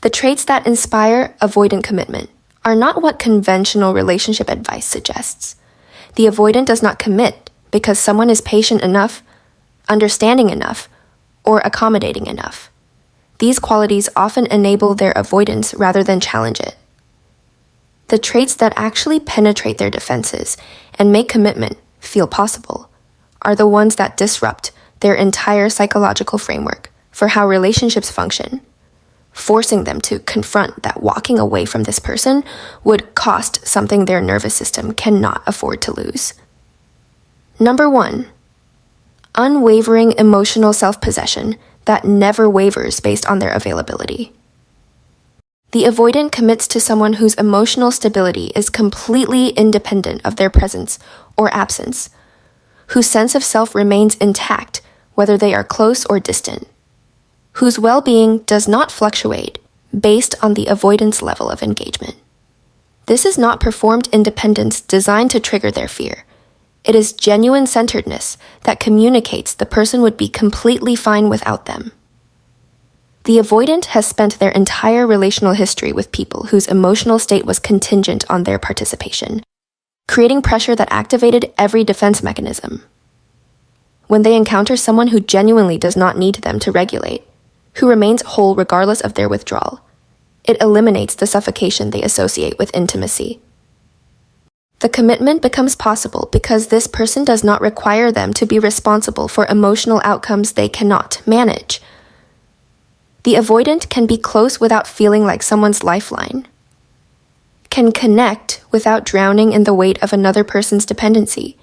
The traits that inspire avoidant commitment are not what conventional relationship advice suggests. The avoidant does not commit because someone is patient enough, understanding enough, or accommodating enough. These qualities often enable their avoidance rather than challenge it. The traits that actually penetrate their defenses and make commitment feel possible are the ones that disrupt their entire psychological framework for how relationships function, forcing them to confront that walking away from this person would cost something their nervous system cannot afford to lose. Number 1, unwavering emotional self-possession that never wavers based on their availability. The avoidant commits to someone whose emotional stability is completely independent of their presence or absence, whose sense of self remains intact whether they are close or distant, whose well-being does not fluctuate based on the avoidance level of engagement. This is not performed independence designed to trigger their fear. It is genuine centeredness that communicates the person would be completely fine without them. The avoidant has spent their entire relational history with people whose emotional state was contingent on their participation, creating pressure that activated every defense mechanism. When they encounter someone who genuinely does not need them to regulate, who remains whole regardless of their withdrawal, it eliminates the suffocation they associate with intimacy. The commitment becomes possible because this person does not require them to be responsible for emotional outcomes they cannot manage. The avoidant can be close without feeling like someone's lifeline, can connect without drowning in the weight of another person's dependency,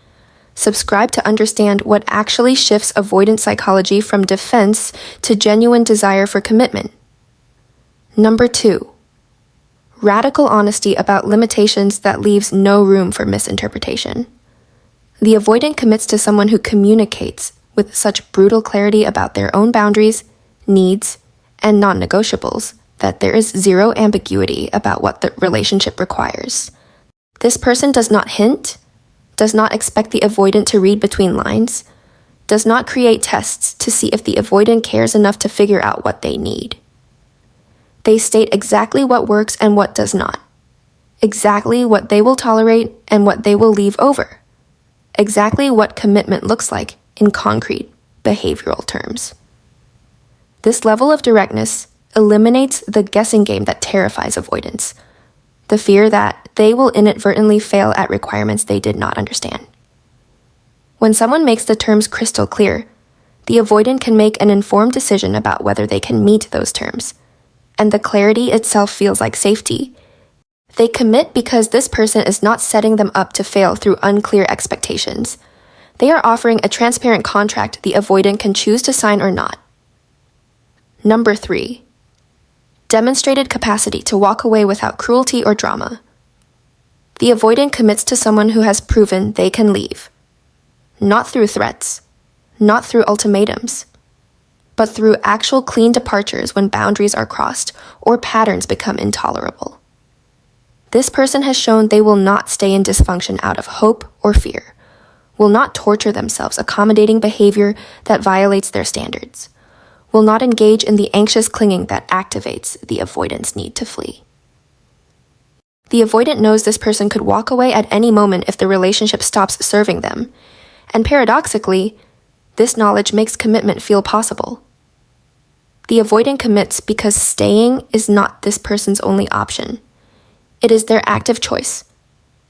subscribe to understand what actually shifts avoidant psychology from defense to genuine desire for commitment. Number 2, radical honesty about limitations that leaves no room for misinterpretation. The avoidant commits to someone who communicates with such brutal clarity about their own boundaries, needs, and non-negotiables that there is zero ambiguity about what the relationship requires. This person does not hint, does not expect the avoidant to read between lines, does not create tests to see if the avoidant cares enough to figure out what they need. They state exactly what works and what does not, exactly what they will tolerate and what they will leave over, exactly what commitment looks like in concrete, behavioral terms. This level of directness eliminates the guessing game that terrifies avoidance, the fear that they will inadvertently fail at requirements they did not understand. When someone makes the terms crystal clear, the avoidant can make an informed decision about whether they can meet those terms, and the clarity itself feels like safety. They commit because this person is not setting them up to fail through unclear expectations. They are offering a transparent contract the avoidant can choose to sign or not. Number 3, demonstrated capacity to walk away without cruelty or drama. The avoidant commits to someone who has proven they can leave, not through threats, not through ultimatums, but through actual clean departures when boundaries are crossed or patterns become intolerable. This person has shown they will not stay in dysfunction out of hope or fear, will not torture themselves accommodating behavior that violates their standards, will not engage in the anxious clinging that activates the avoidant's need to flee. The avoidant knows this person could walk away at any moment if the relationship stops serving them, and paradoxically, this knowledge makes commitment feel possible. The avoidant commits because staying is not this person's only option. It is their active choice,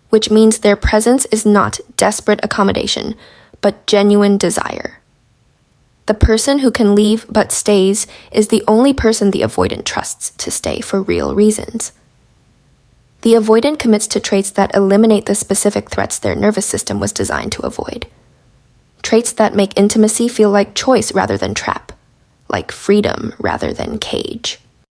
which means their presence is not desperate accommodation, but genuine desire. The person who can leave but stays is the only person the avoidant trusts to stay for real reasons. The avoidant commits to traits that eliminate the specific threats their nervous system was designed to avoid. Traits that make intimacy feel like choice rather than trap, like freedom rather than cage.